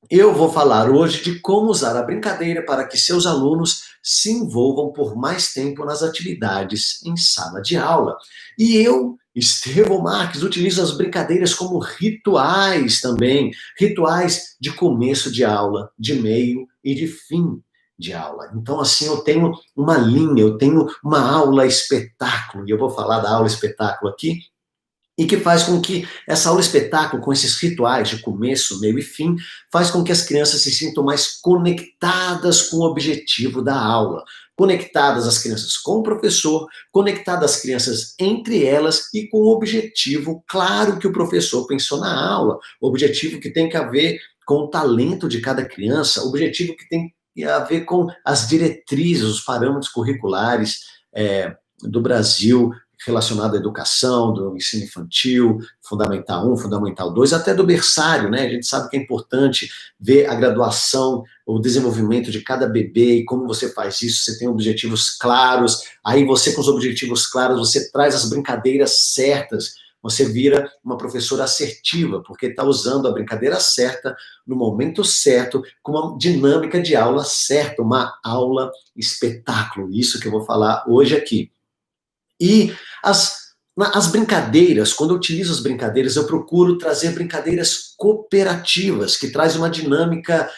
Eu vou falar hoje de como usar a brincadeira para que seus alunos se envolvam por mais tempo nas atividades em sala de aula. E eu, Estevão Marques, utilizo as brincadeiras como rituais também, rituais de começo de aula, de meio e de fim de aula. Então, assim, eu tenho uma linha, eu tenho uma aula espetáculo, e eu vou falar da aula espetáculo aqui, e que faz com que essa aula espetáculo, com esses rituais de começo, meio e fim, faz com que as crianças se sintam mais conectadas com o objetivo da aula. Conectadas as crianças com o professor, conectadas as crianças entre elas e com o objetivo claro que o professor pensou na aula, o objetivo que tem que ver com o talento de cada criança, o objetivo que tem a ver com as diretrizes, os parâmetros curriculares do Brasil, relacionado à educação, do ensino infantil, Fundamental 1, Fundamental 2, até do berçário, né? A gente sabe que é importante ver a graduação, o desenvolvimento de cada bebê e como você faz isso, você tem objetivos claros, aí você com os objetivos claros, você traz as brincadeiras certas, você vira uma professora assertiva, porque está usando a brincadeira certa, no momento certo, com uma dinâmica de aula certa, uma aula espetáculo, isso que eu vou falar hoje aqui. E as brincadeiras, quando eu utilizo as brincadeiras, eu procuro trazer brincadeiras cooperativas, que traz uma dinâmica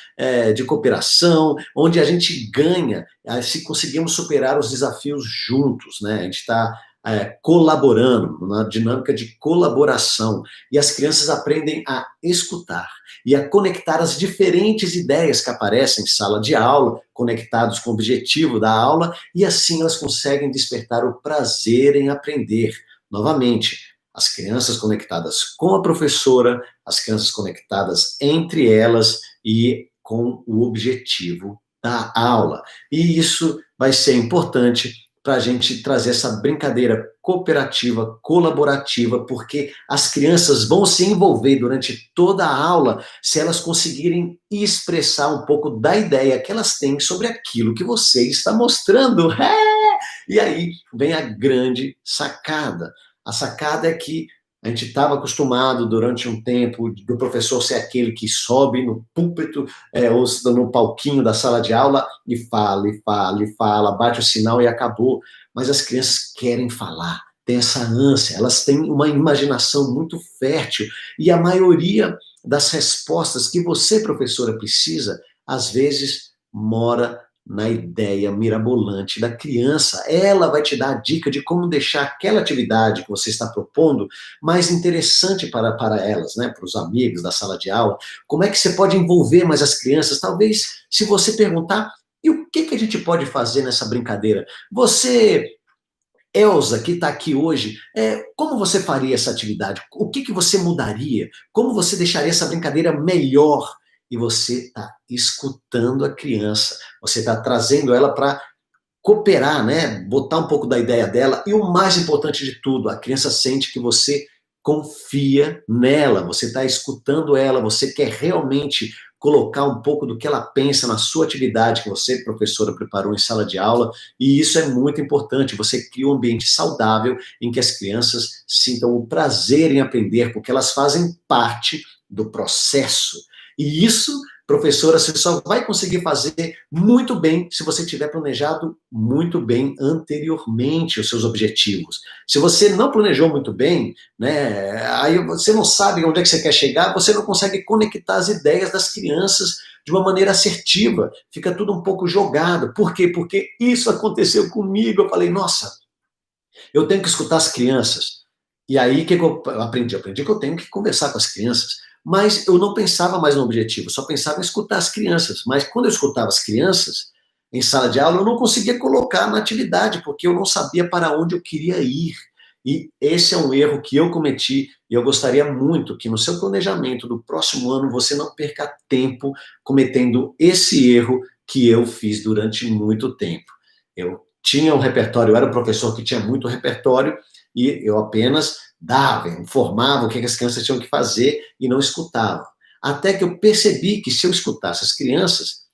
de cooperação, onde a gente ganha se conseguimos superar os desafios juntos, né? A gente está colaborando, uma dinâmica de colaboração, e as crianças aprendem a escutar e a conectar as diferentes ideias que aparecem em sala de aula, conectados com o objetivo da aula, e assim elas conseguem despertar o prazer em aprender. Novamente, as crianças conectadas com a professora, as crianças conectadas entre elas e com o objetivo da aula. E isso vai ser importante para a gente trazer essa brincadeira cooperativa, colaborativa, porque as crianças vão se envolver durante toda a aula se elas conseguirem expressar um pouco da ideia que elas têm sobre aquilo que você está mostrando. E aí vem a grande sacada. A sacada é que a gente estava acostumado durante um tempo do professor ser aquele que sobe no púlpito, ou no palquinho da sala de aula e fala, e fala, e fala, bate o sinal e acabou. Mas as crianças querem falar, têm essa ânsia, elas têm uma imaginação muito fértil e a maioria das respostas que você, professora, precisa, às vezes mora na ideia mirabolante da criança. Ela vai te dar a dica de como deixar aquela atividade que você está propondo mais interessante para elas, né? Para os amigos da sala de aula. Como é que você pode envolver mais as crianças? Talvez, se você perguntar, e o que, que a gente pode fazer nessa brincadeira? Você, Elza, que está aqui hoje, como você faria essa atividade? O que, que você mudaria? Como você deixaria essa brincadeira melhor? E você está escutando a criança, você está trazendo ela para cooperar, né? Botar um pouco da ideia dela. E o mais importante de tudo, a criança sente que você confia nela, você está escutando ela, você quer realmente colocar um pouco do que ela pensa na sua atividade que você, professora, preparou em sala de aula, e isso é muito importante. Você cria um ambiente saudável em que as crianças sintam o prazer em aprender, porque elas fazem parte do processo. E isso, professora, você só vai conseguir fazer muito bem se você tiver planejado muito bem anteriormente os seus objetivos. Se você não planejou muito bem, né, aí você não sabe onde é que você quer chegar, você não consegue conectar as ideias das crianças de uma maneira assertiva, fica tudo um pouco jogado. Por quê? Porque isso aconteceu comigo. Eu falei, nossa, eu tenho que escutar as crianças. E aí, o que eu aprendi? Eu aprendi que eu tenho que conversar com as crianças. Mas eu não pensava mais no objetivo, só pensava em escutar as crianças. Mas quando eu escutava as crianças, em sala de aula, eu não conseguia colocar na atividade, porque eu não sabia para onde eu queria ir. E esse é um erro que eu cometi, e eu gostaria muito que no seu planejamento do próximo ano você não perca tempo cometendo esse erro que eu fiz durante muito tempo. Eu tinha um repertório, eu era um professor que tinha muito repertório, e eu apenas dava, informava o que as crianças tinham que fazer e não escutava. Até que eu percebi que se eu escutasse as crianças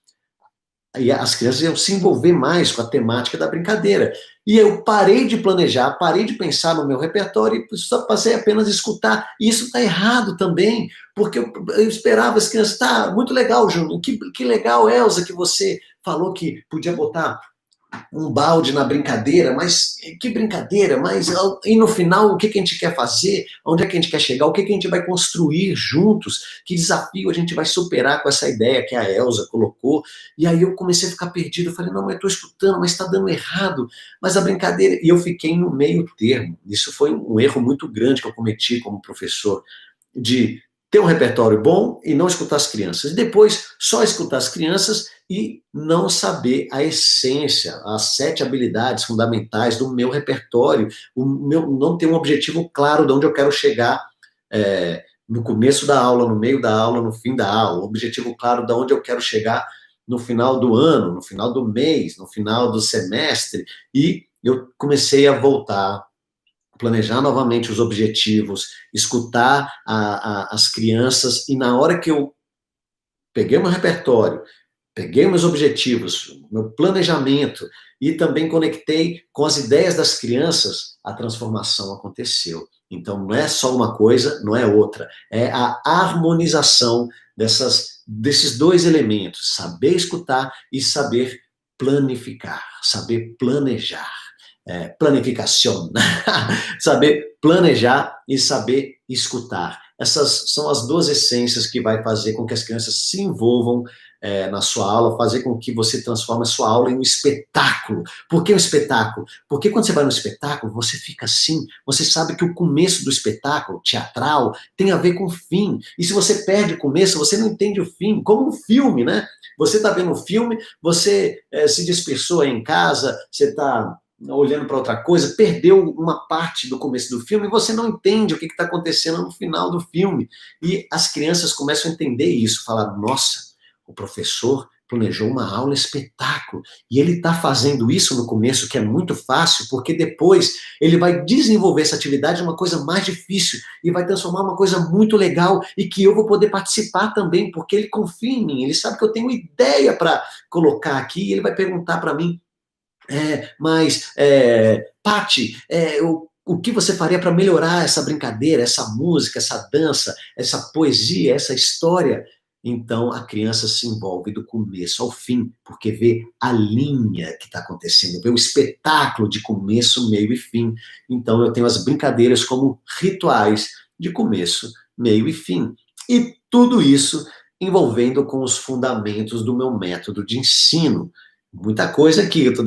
iam se envolver mais com a temática da brincadeira. E eu parei de planejar, parei de pensar no meu repertório e só passei apenas a escutar. E isso está errado também, porque eu esperava as crianças, tá, muito legal, Júnior, que legal, Elza, que você falou que podia botar um balde na brincadeira, mas que brincadeira, mas e no final o que, que a gente quer fazer, onde é que a gente quer chegar, o que, que a gente vai construir juntos, que desafio a gente vai superar com essa ideia que a Elza colocou, e aí eu comecei a ficar perdido, eu falei, não, mas eu estou escutando, mas está dando errado, mas a brincadeira, e eu fiquei no meio termo, isso foi um erro muito grande que eu cometi como professor, de ter um repertório bom e não escutar as crianças. Depois, só escutar as crianças e não saber a essência, as 7 habilidades fundamentais do meu repertório, não ter um objetivo claro de onde eu quero chegar no começo da aula, no meio da aula, no fim da aula, um objetivo claro de onde eu quero chegar no final do ano, no final do mês, no final do semestre, e eu comecei a voltar planejar novamente os objetivos, escutar as crianças, e na hora que eu peguei meu repertório, peguei meus objetivos, meu planejamento, e também conectei com as ideias das crianças, a transformação aconteceu. Então, não é só uma coisa, não é outra. É a harmonização desses 2 elementos, saber escutar e saber planificar, saber planejar. Planificação, saber planejar e saber escutar. Essas são as 2 essências que vai fazer com que as crianças se envolvam na sua aula, fazer com que você transforme a sua aula em um espetáculo. Por que um espetáculo? Porque quando você vai no espetáculo, você fica assim, você sabe que o começo do espetáculo teatral tem a ver com o fim. E se você perde o começo, você não entende o fim. Como um filme, né? Você está vendo um filme, você se dispersou aí em casa, você está olhando para outra coisa, perdeu uma parte do começo do filme e você não entende o que está acontecendo no final do filme. E as crianças começam a entender isso, falar, nossa, o professor planejou uma aula espetáculo, e ele está fazendo isso no começo, que é muito fácil, porque depois ele vai desenvolver essa atividade uma coisa mais difícil, e vai transformar uma coisa muito legal, e que eu vou poder participar também, porque ele confia em mim, ele sabe que eu tenho ideia para colocar aqui, e ele vai perguntar para mim, Pati, o que você faria para melhorar essa brincadeira, essa música, essa dança, essa poesia, essa história? Então a criança se envolve do começo ao fim, porque vê a linha que está acontecendo, vê o espetáculo de começo, meio e fim. Então eu tenho as brincadeiras como rituais de começo, meio e fim. E tudo isso envolvendo com os fundamentos do meu método de ensino. Muita coisa aqui, eu estou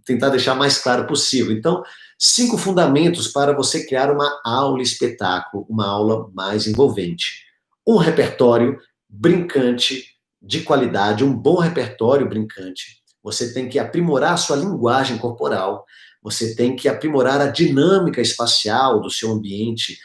tentar deixar mais claro possível. Então, 5 fundamentos para você criar uma aula espetáculo, uma aula mais envolvente. Um repertório brincante, de qualidade, um bom repertório brincante. Você tem que aprimorar a sua linguagem corporal, você tem que aprimorar a dinâmica espacial do seu ambiente,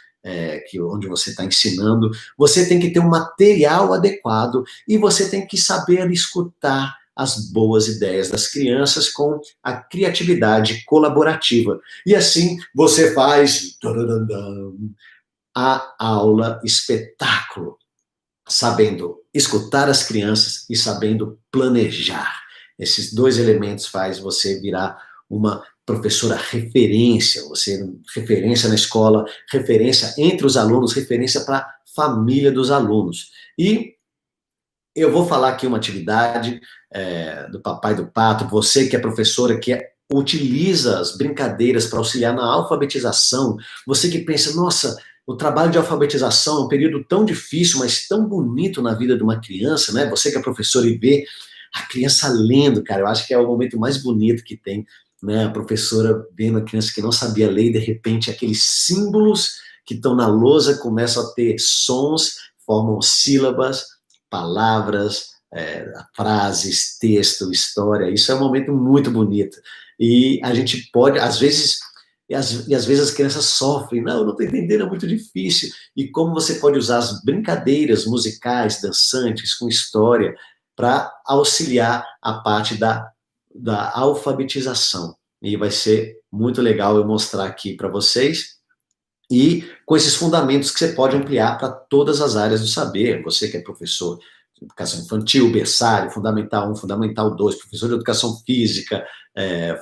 onde você está ensinando, você tem que ter um material adequado e você tem que saber escutar as boas ideias das crianças com a criatividade colaborativa. E assim você faz a aula espetáculo, sabendo escutar as crianças e sabendo planejar. Esses 2 elementos faz você virar uma professora referência, você referência na escola, referência entre os alunos, referência para a família dos alunos. E eu vou falar aqui uma atividade do Papai do Pato, você que é professora, utiliza as brincadeiras para auxiliar na alfabetização, você que pensa, nossa, o trabalho de alfabetização é um período tão difícil, mas tão bonito na vida de uma criança, né? Você que é professor e vê a criança lendo, cara, eu acho que é o momento mais bonito que tem, né? A professora vendo a criança que não sabia ler e de repente aqueles símbolos que estão na lousa começam a ter sons, formam sílabas, palavras, frases, texto, história. Isso é um momento muito bonito. E a gente pode, às vezes, às vezes as crianças sofrem, não estou entendendo, é muito difícil. E como você pode usar as brincadeiras musicais, dançantes, com história, para auxiliar a parte da alfabetização. E vai ser muito legal eu mostrar aqui para vocês. E com esses fundamentos que você pode ampliar para todas as áreas do saber, você que é professor educação infantil, berçário, fundamental 1, fundamental 2, professor de educação física,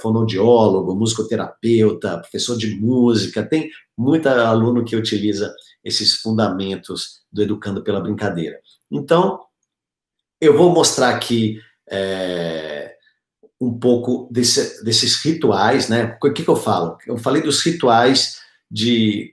fonoaudiólogo, musicoterapeuta, professor de música, tem muito aluno que utiliza esses fundamentos do Educando pela Brincadeira. Então, eu vou mostrar aqui um pouco desses rituais, né? O que eu falo? Eu falei dos rituais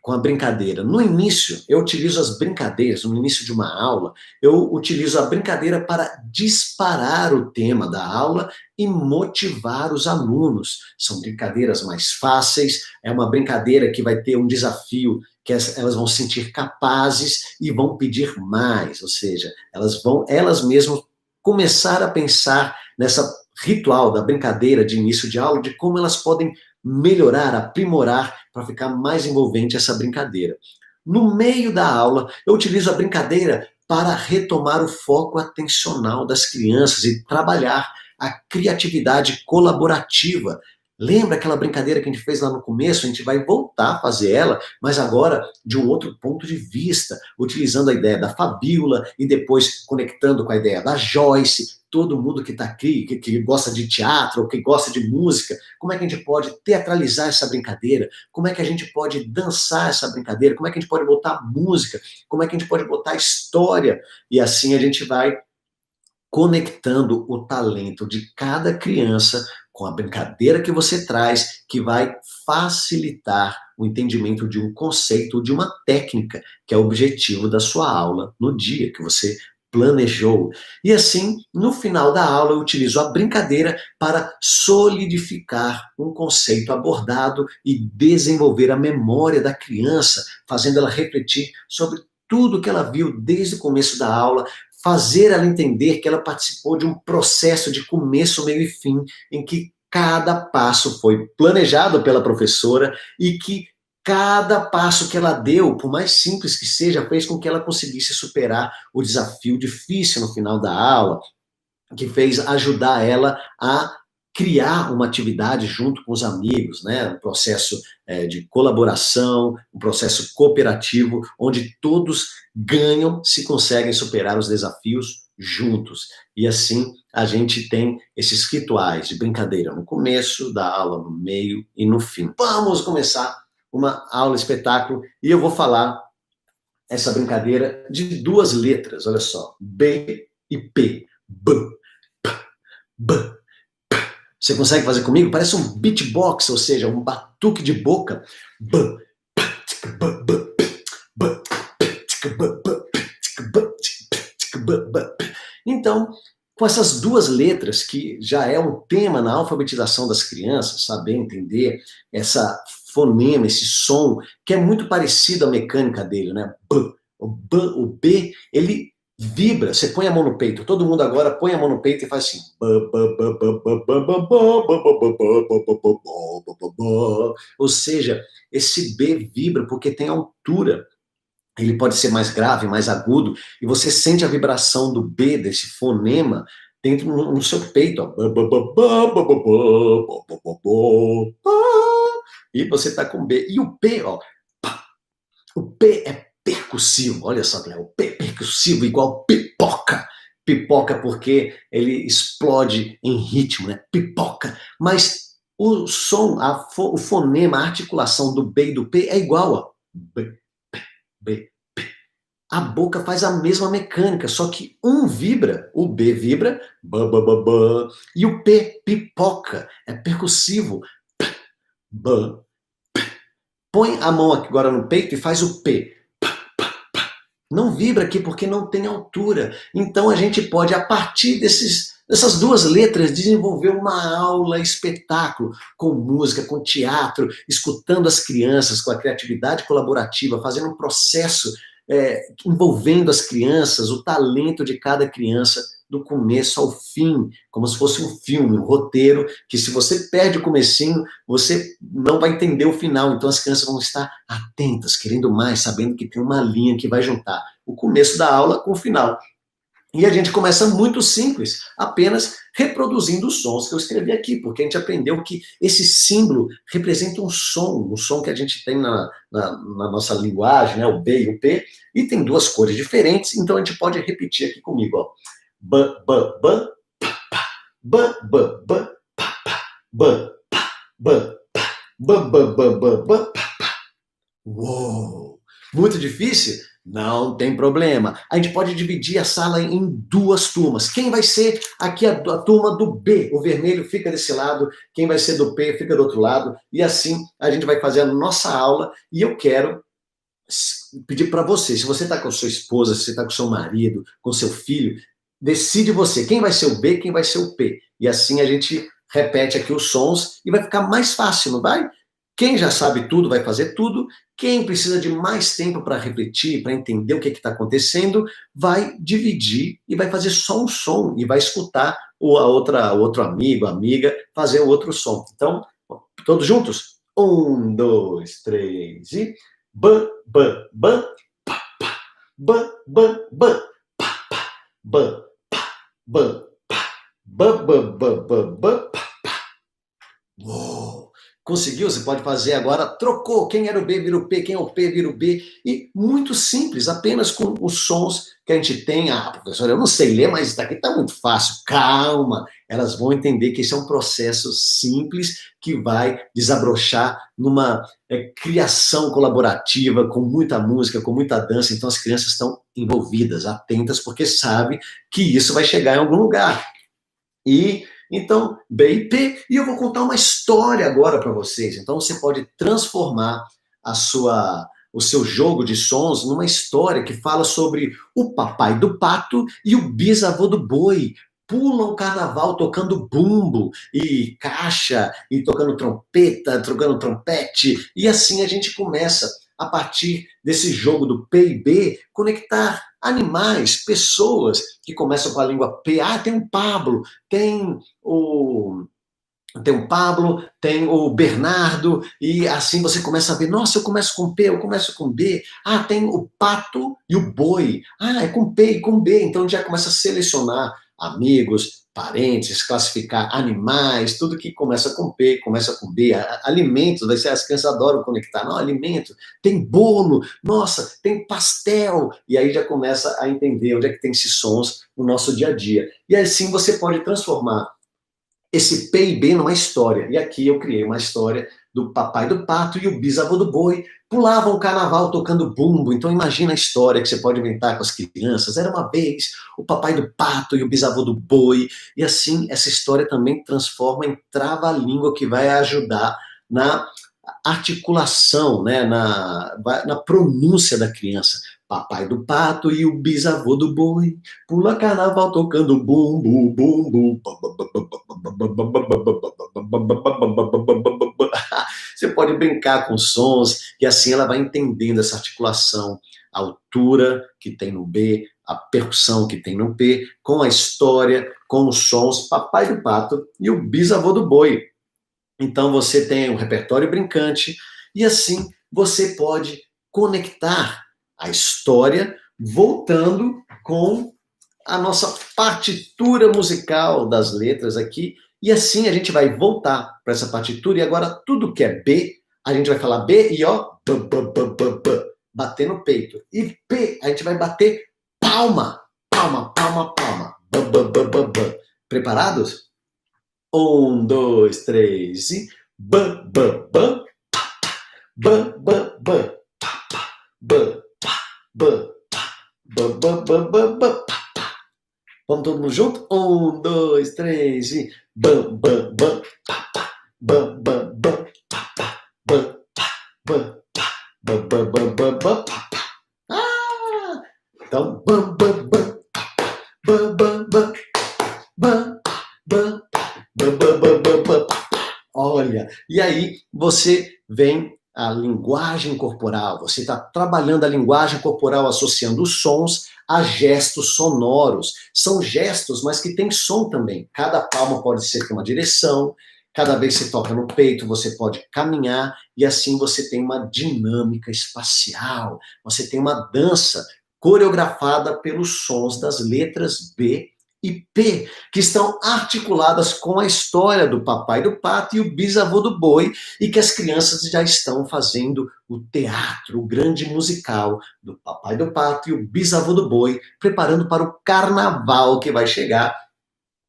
com a brincadeira. No início, eu utilizo as brincadeiras, no início de uma aula, eu utilizo a brincadeira para disparar o tema da aula e motivar os alunos. São brincadeiras mais fáceis, é uma brincadeira que vai ter um desafio que elas vão se sentir capazes e vão pedir mais, ou seja, elas mesmas começar a pensar nessa ritual da brincadeira de início de aula, de como elas podem melhorar, aprimorar, para ficar mais envolvente essa brincadeira. No meio da aula, eu utilizo a brincadeira para retomar o foco atencional das crianças e trabalhar a criatividade colaborativa. Lembra aquela brincadeira que a gente fez lá no começo? A gente vai voltar a fazer ela, mas agora de um outro ponto de vista, utilizando a ideia da Fabíola e depois conectando com a ideia da Joyce, todo mundo que está aqui, que gosta de teatro, ou que gosta de música, como é que a gente pode teatralizar essa brincadeira? Como é que a gente pode dançar essa brincadeira? Como é que a gente pode botar música? Como é que a gente pode botar história? E assim a gente vai conectando o talento de cada criança com a brincadeira que você traz, que vai facilitar o entendimento de um conceito, de uma técnica, que é o objetivo da sua aula no dia que você planejou. E assim, no final da aula, eu utilizo a brincadeira para solidificar um conceito abordado e desenvolver a memória da criança, fazendo ela refletir sobre tudo que ela viu desde o começo da aula, fazer ela entender que ela participou de um processo de começo, meio e fim, em que cada passo foi planejado pela professora e que cada passo que ela deu, por mais simples que seja, fez com que ela conseguisse superar o desafio difícil no final da aula, que fez ajudar ela a criar uma atividade junto com os amigos, né? Um processo de colaboração, um processo cooperativo, onde todos ganham se conseguem superar os desafios juntos. E assim a gente tem esses rituais de brincadeira no começo da aula, no meio e no fim. Vamos começar uma aula espetáculo e eu vou falar essa brincadeira de duas letras, olha só, B e P. B, P, B. Você consegue fazer comigo? Parece um beatbox, ou seja, um batuque de boca. Então, com essas duas letras, que já é um tema na alfabetização das crianças, saber entender essa fonema, esse som, que é muito parecido à mecânica dele, né? O B, ele vibra, você põe a mão no peito, todo mundo agora põe a mão no peito e faz assim. Ou seja, esse B vibra porque tem altura. Ele pode ser mais grave, mais agudo, e você sente a vibração do B, desse fonema, dentro no seu peito. Ó. E você está com B. E o P, ó, o P é percussivo, olha só, o P é percussivo igual pipoca. Pipoca porque ele explode em ritmo, né? Pipoca. Mas o som, o fonema, a articulação do B e do P é igual, ó. B, P, B, P. A boca faz a mesma mecânica, só que um vibra, o B vibra, e o P pipoca, é percussivo. P, B, P. Põe a mão aqui agora no peito e faz o P. Não vibra aqui porque não tem altura. Então a gente pode, a partir dessas duas letras, desenvolver uma aula espetáculo, com música, com teatro, escutando as crianças, com a criatividade colaborativa, fazendo um processo envolvendo as crianças, o talento de cada criança, do começo ao fim, como se fosse um filme, um roteiro, que se você perde o comecinho, você não vai entender o final. Então as crianças vão estar atentas, querendo mais, sabendo que tem uma linha que vai juntar o começo da aula com o final. E a gente começa muito simples, apenas reproduzindo os sons que eu escrevi aqui, porque a gente aprendeu que esse símbolo representa um som que a gente tem na nossa linguagem, né, o B e o P, e tem duas cores diferentes, então a gente pode repetir aqui comigo. Ó. ba, ba, ba, ba, ba, ba, ba, ba, ba, ba, ba, ba, ba. Uou! Muito difícil? Não tem problema. A gente pode dividir a sala em duas turmas. Quem vai ser aqui a turma do B? O vermelho fica desse lado, quem vai ser do P fica do outro lado. E assim a gente vai fazer a nossa aula. E eu quero pedir para você, se você está com sua esposa, se você está com seu marido, com seu filho, decide você quem vai ser o B, quem vai ser o P. E assim a gente repete aqui os sons e vai ficar mais fácil, não vai? Quem já sabe tudo vai fazer tudo. Quem precisa de mais tempo para refletir, para entender o que está acontecendo, vai dividir e vai fazer só um som e vai escutar o outro amigo, amiga, fazer o outro som. Então, todos juntos? Um, dois, três e... Ban, ban, ban, pá, pá. Ban, ban, ban, pá, pá. Ban, pá, ban, pá. Ban, ban, ban, ban, ban, pá, pá. Uou! Conseguiu? Você pode fazer agora, trocou. Quem era o B vira o P, quem é o P vira o B. E muito simples, apenas com os sons que a gente tem. Ah, professor, eu não sei ler, mas isso daqui está muito fácil. Calma, elas vão entender que esse é um processo simples que vai desabrochar numa criação colaborativa, com muita música, com muita dança. Então as crianças estão envolvidas, atentas, porque sabem que isso vai chegar em algum lugar. E então, B e P, e eu vou contar uma história agora para vocês. Então você pode transformar o seu jogo de sons numa história que fala sobre o papai do pato e o bisavô do boi. Pulam o carnaval tocando bumbo e caixa, e tocando trompeta, tocando trompete, e assim a gente começa, a partir desse jogo do P e B, conectar animais, pessoas que começam com a língua P. Ah, tem o Pablo, tem o Pablo, tem o Bernardo, e assim você começa a ver, nossa, eu começo com P, eu começo com B, ah, tem o pato e o boi, ah, é com P e com B, então já começa a selecionar amigos, parentes, classificar animais, tudo que começa com P, começa com B, alimentos, vai ser, as crianças adoram conectar, não, alimento, tem bolo, nossa, tem pastel, e aí já começa a entender onde é que tem esses sons no nosso dia a dia. E assim você pode transformar esse P e B numa história. E aqui eu criei uma história do papai do pato e o bisavô do boi pulavam o carnaval tocando bumbo. Então imagina a história que você pode inventar com as crianças. Era uma vez o papai do pato e o bisavô do boi. E assim essa história também transforma em trava-língua, que vai ajudar na articulação, né, na pronúncia da criança. Papai do pato e o bisavô do boi pula carnaval tocando bumbo, bumbo. Você pode brincar com sons e assim ela vai entendendo essa articulação, a altura que tem no B, a percussão que tem no P, com a história, com os sons, papai do pato e o bisavô do boi. Então você tem um repertório brincante e assim você pode conectar a história voltando com a nossa partitura musical das letras aqui, e assim a gente vai voltar para essa partitura, e agora tudo que é B, a gente vai falar B e ó, b, b, b, b, b, bater no peito. E P, a gente vai bater palma, palma, palma, palma. B, b, b, b, b. Preparados? Um, dois, três e... B, b, b, b, b, b, b, b, b, b, b, b. Vamos todo mundo junto? Um, dois, três e... Bam, bam, bam, bam, bam, bam, bam, bam, bam, bam, bam, bam, bam. Ah! Então, bam, bam, bam, bam, bam, bam, bam, bam, bam, bam, bam, bam, bam. Olha, e aí você vem a linguagem corporal, você está trabalhando a linguagem corporal associando os sons a gestos sonoros. São gestos, mas que tem som também. Cada palma pode ser uma direção, cada vez que você toca no peito, você pode caminhar, e assim você tem uma dinâmica espacial, você tem uma dança coreografada pelos sons das letras B e P, que estão articuladas com a história do Papai do Pato e o Bisavô do Boi, e que as crianças já estão fazendo o teatro, o grande musical do Papai do Pato e o Bisavô do Boi, preparando para o carnaval que vai chegar.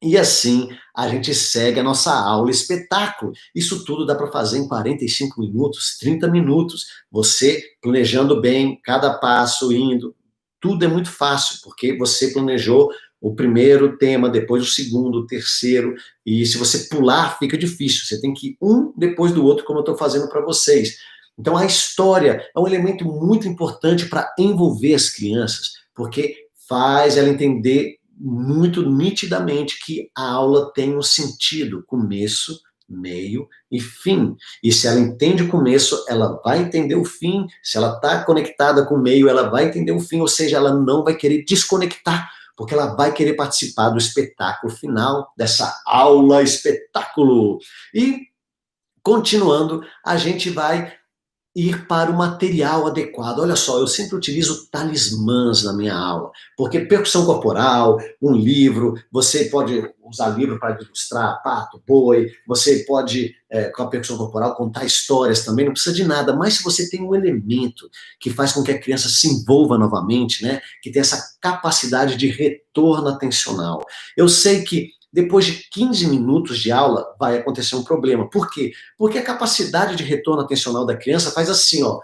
E assim a gente segue a nossa aula espetáculo. Isso tudo dá para fazer em 45 minutos, 30 minutos. Você planejando bem, cada passo indo, tudo é muito fácil, porque você planejou o primeiro tema, depois o segundo, o terceiro, e se você pular, fica difícil. Você tem que ir um depois do outro, como eu estou fazendo para vocês. Então a história é um elemento muito importante para envolver as crianças, porque faz ela entender muito nitidamente que a aula tem um sentido, começo, meio e fim. E se ela entende o começo, ela vai entender o fim. Se ela está conectada com o meio, ela vai entender o fim, ou seja, ela não vai querer desconectar, porque ela vai querer participar do espetáculo final, dessa aula espetáculo. E, continuando, a gente vai ir para o material adequado. Olha só, eu sempre utilizo talismãs na minha aula, porque percussão corporal, um livro, você pode usar livro para ilustrar pato, boi, você pode, com a percussão corporal, contar histórias também, não precisa de nada, mas se você tem um elemento que faz com que a criança se envolva novamente, né, que tem essa capacidade de retorno atencional. Eu sei que depois de 15 minutos de aula vai acontecer um problema. Por quê? Porque a capacidade de retorno atencional da criança faz assim, ó.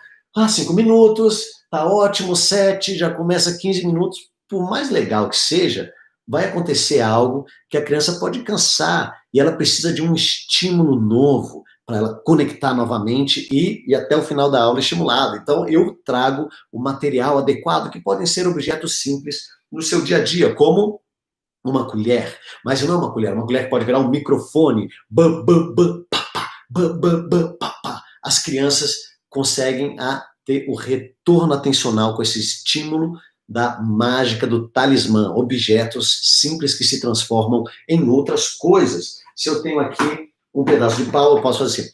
5 minutos, tá ótimo, 7, já começa 15 minutos. Por mais legal que seja, vai acontecer algo que a criança pode cansar e ela precisa de um estímulo novo para ela conectar novamente e até o final da aula estimulada. Então, eu trago o material adequado, que podem ser objetos simples no seu dia a dia, como uma colher, mas não é uma colher que pode virar um microfone. As crianças conseguem ter o retorno atencional com esse estímulo da mágica do talismã, objetos simples que se transformam em outras coisas. Se eu tenho aqui um pedaço de pau, eu posso fazer assim.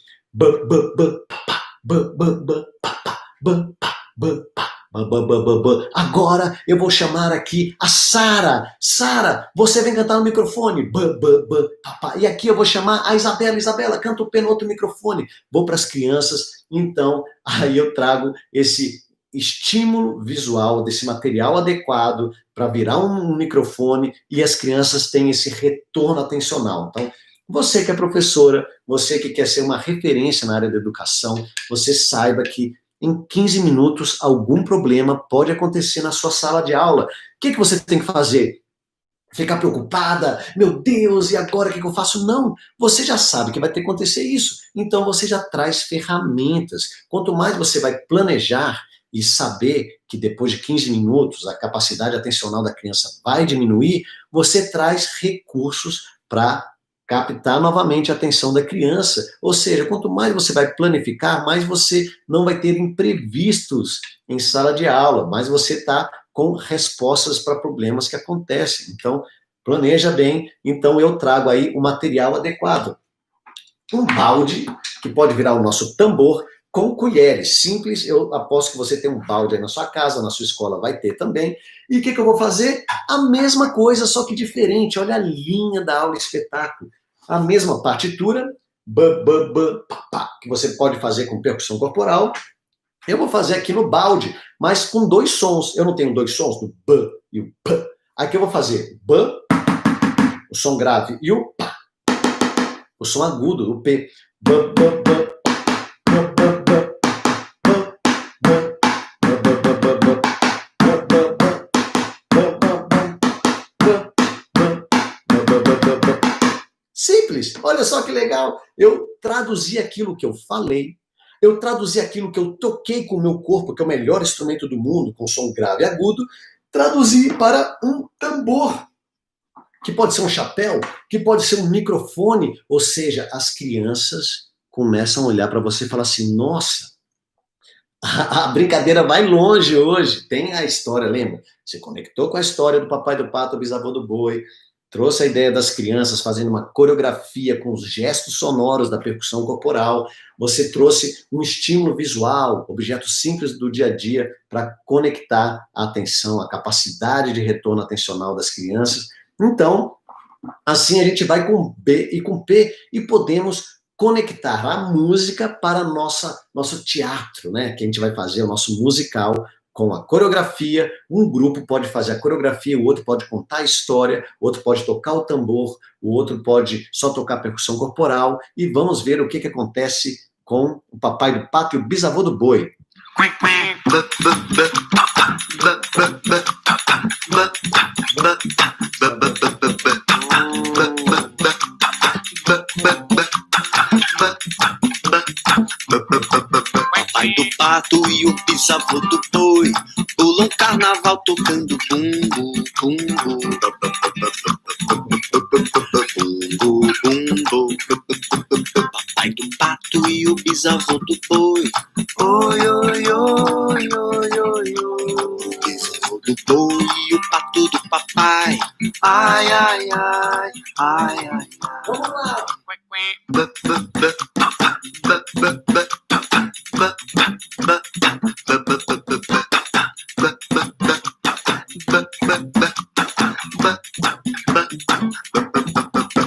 Agora eu vou chamar aqui a Sara. Sara, você vem cantar no microfone. E aqui eu vou chamar a Isabela. Isabela, canta o P no outro microfone. Vou para as crianças. Então, aí eu trago esse estímulo visual, desse material adequado para virar um microfone e as crianças têm esse retorno atencional. Então, você que é professora, você que quer ser uma referência na área da educação, você saiba que em 15 minutos, algum problema pode acontecer na sua sala de aula. O que você tem que fazer? Ficar preocupada? Meu Deus, e agora o que eu faço? Não, você já sabe que vai ter que acontecer isso. Então você já traz ferramentas. Quanto mais você vai planejar e saber que depois de 15 minutos a capacidade atencional da criança vai diminuir, você traz recursos para captar novamente a atenção da criança. Ou seja, quanto mais você vai planificar, mais você não vai ter imprevistos em sala de aula, mais você está com respostas para problemas que acontecem. Então, planeja bem. Então, eu trago aí o material adequado. Um balde, que pode virar o nosso tambor, com colheres. Simples, eu aposto que você tem um balde aí na sua casa, na sua escola vai ter também. E o que eu vou fazer? A mesma coisa, só que diferente. Olha a linha da aula espetáculo. A mesma partitura, que você pode fazer com percussão corporal. Eu vou fazer aqui no balde, mas com dois sons. Eu não tenho dois sons, o b e o p. Aqui eu vou fazer b, o som grave, e o p, o som agudo, o p. Simples, olha só que legal. Eu traduzi aquilo que eu falei, eu traduzi aquilo que eu toquei com o meu corpo, que é o melhor instrumento do mundo, com som grave e agudo, traduzi para um tambor, que pode ser um chapéu, que pode ser um microfone, ou seja, as crianças começam a olhar para você e falar assim, nossa, a brincadeira vai longe hoje. Tem a história, lembra? Você conectou com a história do papai do pato, bisavô do boi, trouxe a ideia das crianças fazendo uma coreografia com os gestos sonoros da percussão corporal, você trouxe um estímulo visual, objetos simples do dia a dia, para conectar a atenção, a capacidade de retorno atencional das crianças. Então, assim a gente vai com B e com P e podemos conectar a música para nosso teatro, né? Que a gente vai fazer o nosso musical com a coreografia. Um grupo pode fazer a coreografia, o outro pode contar a história, o outro pode tocar o tambor, o outro pode só tocar a percussão corporal e vamos ver o que acontece com o papai do pato e o bisavô do boi. Papai do pato e o bisavô do boi pulam carnaval tocando bumbo, bumbo, bumbo, bumbo. Papai do pato e o bisavô do boi, oi, oi, oi, oi, oi, oi. O bisavô do boi e o pato do papai, ai, ai, ai, ai, ai. Vamos lá!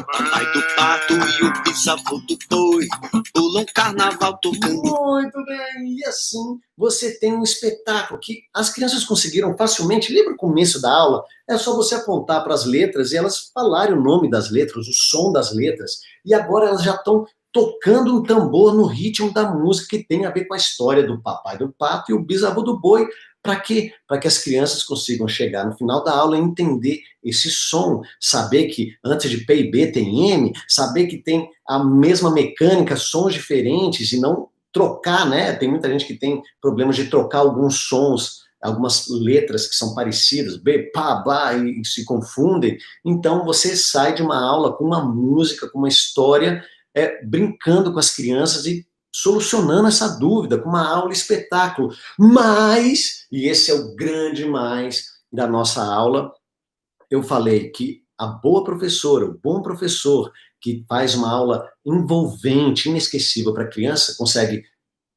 Papai do pato e o bisavô do boi pulam carnaval tocando. Muito bem! E assim você tem um espetáculo que as crianças conseguiram facilmente. Lembra o começo da aula? É só você apontar para as letras e elas falarem o nome das letras, o som das letras. E agora elas já estão tocando um tambor no ritmo da música que tem a ver com a história do papai do pato e o bisavô do boi. Para quê? Para que as crianças consigam chegar no final da aula e entender esse som, saber que antes de P e B tem M, saber que tem a mesma mecânica, sons diferentes e não trocar, né? Tem muita gente que tem problemas de trocar alguns sons, algumas letras que são parecidas, B, pá, bá, e se confundem. Então você sai de uma aula com uma música, com uma história, brincando com as crianças e solucionando essa dúvida com uma aula espetáculo. Mas, e esse é o grande mais da nossa aula, eu falei que a boa professora, o bom professor que faz uma aula envolvente, inesquecível para a criança, consegue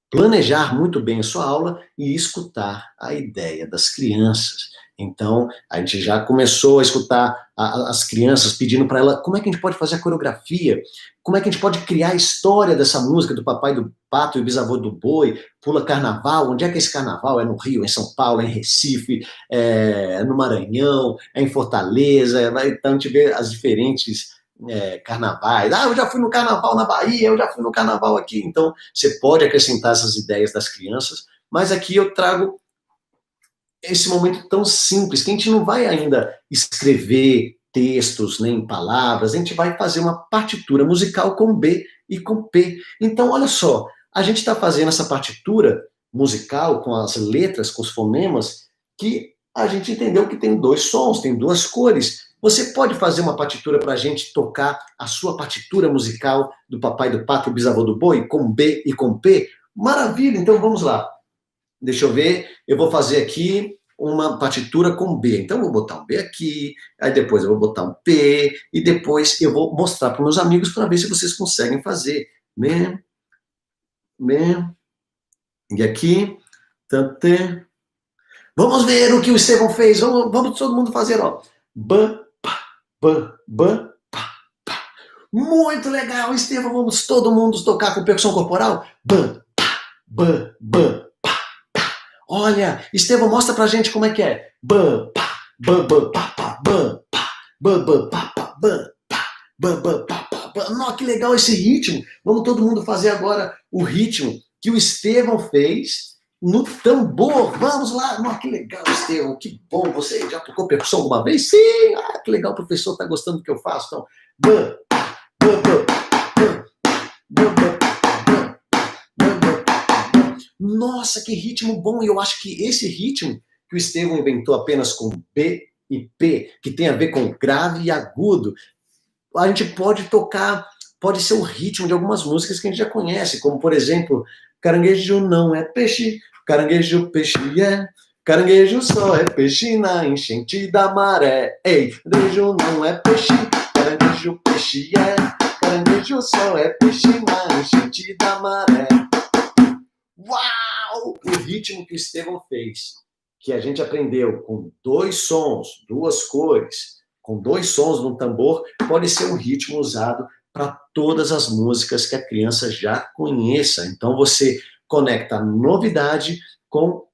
planejar muito bem a sua aula e escutar a ideia das crianças. Então, a gente já começou a escutar as crianças pedindo para ela como é que a gente pode fazer a coreografia, como é que a gente pode criar a história dessa música do papai do pato e o bisavô do boi, pula carnaval, onde é que é esse carnaval? É no Rio, é em São Paulo, é em Recife, é no Maranhão, é em Fortaleza, então a gente vê as diferentes carnavais. Eu já fui no carnaval na Bahia, eu já fui no carnaval aqui. Então, você pode acrescentar essas ideias das crianças, mas aqui eu trago esse momento tão simples, que a gente não vai ainda escrever textos, nem palavras, a gente vai fazer uma partitura musical com B e com P. Então, olha só, a gente está fazendo essa partitura musical com as letras, com os fonemas, que a gente entendeu que tem dois sons, tem duas cores. Você pode fazer uma partitura para a gente tocar a sua partitura musical do Papai do Pato e Bisavô do Boi, com B e com P? Maravilha, então vamos lá. Deixa eu ver, eu vou fazer aqui uma partitura com B. Então, eu vou botar um B aqui, aí depois eu vou botar um P, e depois eu vou mostrar para meus amigos para ver se vocês conseguem fazer. Me, e aqui, tantê. Vamos ver o que o Estevão fez, vamos todo mundo fazer, ó. Ban, pá, ban, ban, pá, pá. Muito legal, Estevão, vamos todo mundo tocar com percussão corporal? Ban, pá, ban, ban. Olha, Estevão, mostra pra gente como é que é. Bam, pá, bam, bam, pá, pá, bam, pá, bam, bam, pá, pá, bam, pá, bam, bam, pá, pá, bam. Nossa, que legal esse ritmo. Vamos todo mundo fazer agora o ritmo que o Estevão fez no tambor. Vamos lá. Nossa, que legal, Estevão. Que bom. Você já tocou percussão alguma vez? Sim. Ah, que legal, o professor tá gostando do que eu faço. Então, bam, bam, bam, bam, bam, bam. Nossa, que ritmo bom! E eu acho que esse ritmo que o Estevão inventou apenas com B e P, que tem a ver com grave e agudo, a gente pode tocar, pode ser o ritmo de algumas músicas que a gente já conhece, como, por exemplo, caranguejo não é peixe, caranguejo peixe é, caranguejo só é peixe na enchente da maré. Ei, caranguejo não é peixe, caranguejo peixe é, caranguejo só é peixe na enchente da maré. Uau! O ritmo que o Estevão fez, que a gente aprendeu com dois sons, duas cores, com 2 sons no tambor, pode ser um ritmo usado para todas as músicas que a criança já conheça. Então, você conecta a novidade com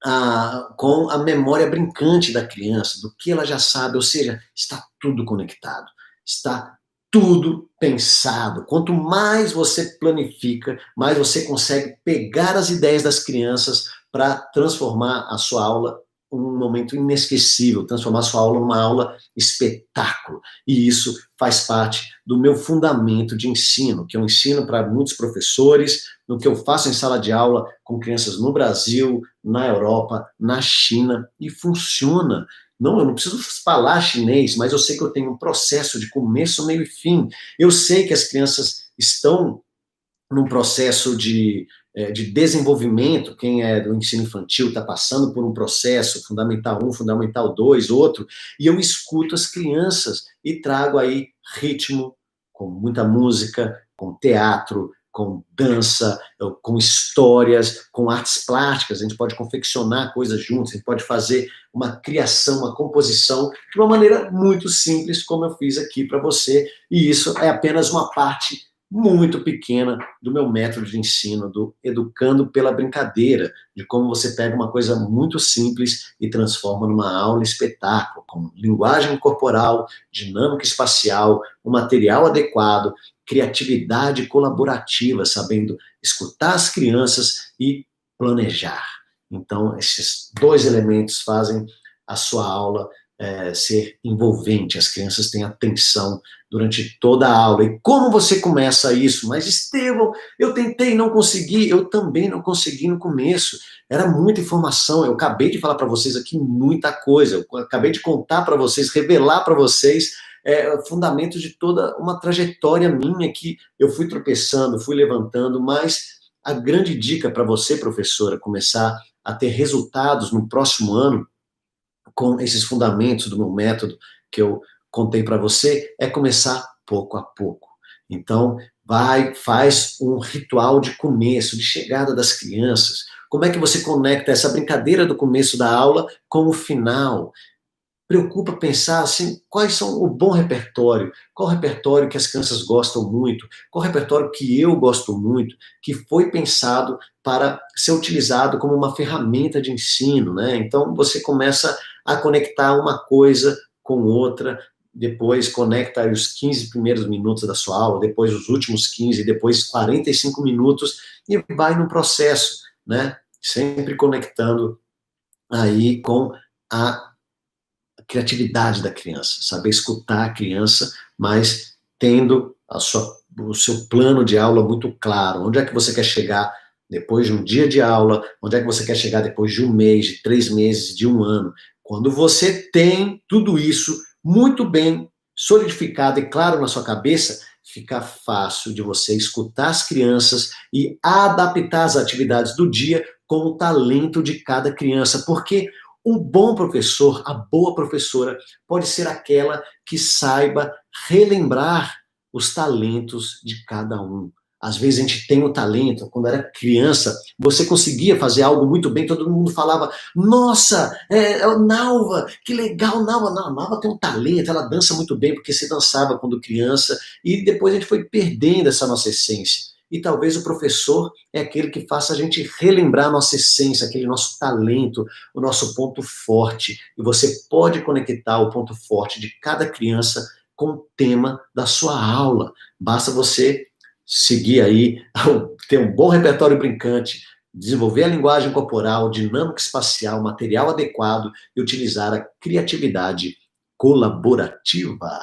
a memória brincante da criança, do que ela já sabe, ou seja, está tudo conectado, está tudo pensado. Quanto mais você planifica, mais você consegue pegar as ideias das crianças para transformar a sua aula um momento inesquecível, transformar a sua aula numa aula espetáculo. E isso faz parte do meu fundamento de ensino, que eu ensino para muitos professores, no que eu faço em sala de aula com crianças no Brasil, na Europa, na China, e funciona. Não, eu não preciso falar chinês, mas eu sei que eu tenho um processo de começo, meio e fim. Eu sei que as crianças estão num processo de desenvolvimento, quem é do ensino infantil está passando por um processo, Fundamental 1, Fundamental 2, outro, e eu escuto as crianças e trago aí ritmo, com muita música, com teatro, com dança, com histórias, com artes plásticas, a gente pode confeccionar coisas juntos, a gente pode fazer uma criação, uma composição, de uma maneira muito simples, como eu fiz aqui para você, e isso é apenas uma parte muito pequena do meu método de ensino, do Educando pela Brincadeira, de como você pega uma coisa muito simples e transforma numa aula espetáculo, com linguagem corporal, dinâmica espacial, um material adequado, criatividade colaborativa, sabendo escutar as crianças e planejar. Então, esses 2 elementos fazem a sua aula ser envolvente, as crianças têm atenção durante toda a aula. E como você começa isso? Mas, Estevão, eu tentei, não consegui, eu também não consegui no começo, era muita informação, eu acabei de falar para vocês aqui muita coisa, eu acabei de contar para vocês, revelar para vocês fundamentos de toda uma trajetória minha que eu fui tropeçando, fui levantando, mas a grande dica para você, professora, começar a ter resultados no próximo ano, com esses fundamentos do meu método que eu contei para você, é começar pouco a pouco. Então, faz um ritual de começo, de chegada das crianças. Como é que você conecta essa brincadeira do começo da aula com o final? Preocupa pensar assim, quais são o bom repertório, qual o repertório que as crianças gostam muito, qual o repertório que eu gosto muito, que foi pensado para ser utilizado como uma ferramenta de ensino, né? Então você começa a conectar uma coisa com outra, depois conecta os 15 primeiros minutos da sua aula, depois os últimos 15, depois 45 minutos, e vai no processo, né? Sempre conectando aí com a criatividade da criança, saber escutar a criança, mas tendo o seu plano de aula muito claro. Onde é que você quer chegar depois de um dia de aula? Onde é que você quer chegar depois de um mês, de 3 meses, de um ano? Quando você tem tudo isso muito bem solidificado e claro na sua cabeça, fica fácil de você escutar as crianças e adaptar as atividades do dia com o talento de cada criança, porque o bom professor, a boa professora, pode ser aquela que saiba relembrar os talentos de cada um. Às vezes a gente tem o talento, quando era criança, você conseguia fazer algo muito bem, todo mundo falava, nossa, Nalva, que legal, Nalva. Não, a Nalva tem um talento, ela dança muito bem, porque você dançava quando criança, e depois a gente foi perdendo essa nossa essência. E talvez o professor é aquele que faça a gente relembrar a nossa essência, aquele nosso talento, o nosso ponto forte. E você pode conectar o ponto forte de cada criança com o tema da sua aula. Basta você seguir aí, ter um bom repertório brincante, desenvolver a linguagem corporal, dinâmica espacial, material adequado e utilizar a criatividade colaborativa.